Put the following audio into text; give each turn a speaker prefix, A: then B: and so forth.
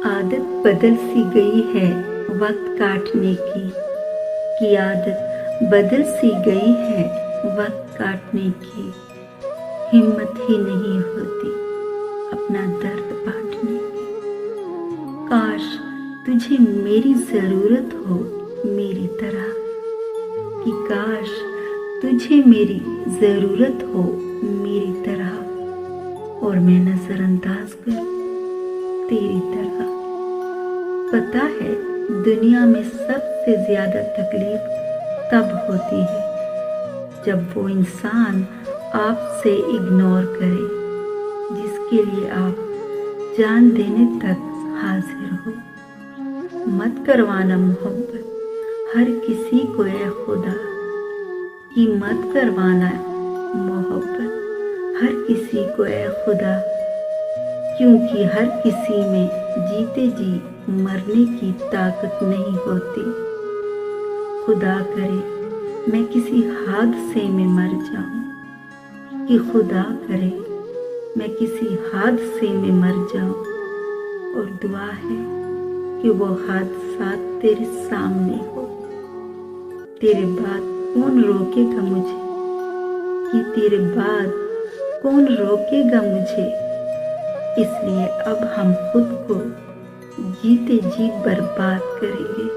A: आदत बदल सी गई है वक्त काटने की आदत बदल सी गई है वक्त काटने की। हिम्मत ही नहीं होती अपना दर्द बांटने की। काश तुझे मेरी ज़रूरत हो मेरी तरह, कि काश तुझे मेरी ज़रूरत हो मेरी तरह, और मैं नज़रअंदाज करूं तेरी तरह। पता है दुनिया में सबसे ज़्यादा तकलीफ तब होती है जब वो इंसान आपसे इग्नोर करे जिसके लिए आप जान देने तक हाजिर हो। मत करवाना मोहब्बत हर किसी को ए खुदा, कि मत करवाना मोहब्बत हर किसी को ए खुदा, क्योंकि हर किसी में जीते जी मरने की ताकत नहीं होती। खुदा करे मैं किसी हादसे में मर जाऊं, कि खुदा करे मैं किसी हादसे में मर जाऊं, और दुआ है कि वो हादसा तेरे सामने हो। तेरे बाद कौन रोकेगा मुझे, कि तेरे बाद कौन रोकेगा मुझे। इसलिए अब हम खुद को जीते जी बर्बाद करेंगे।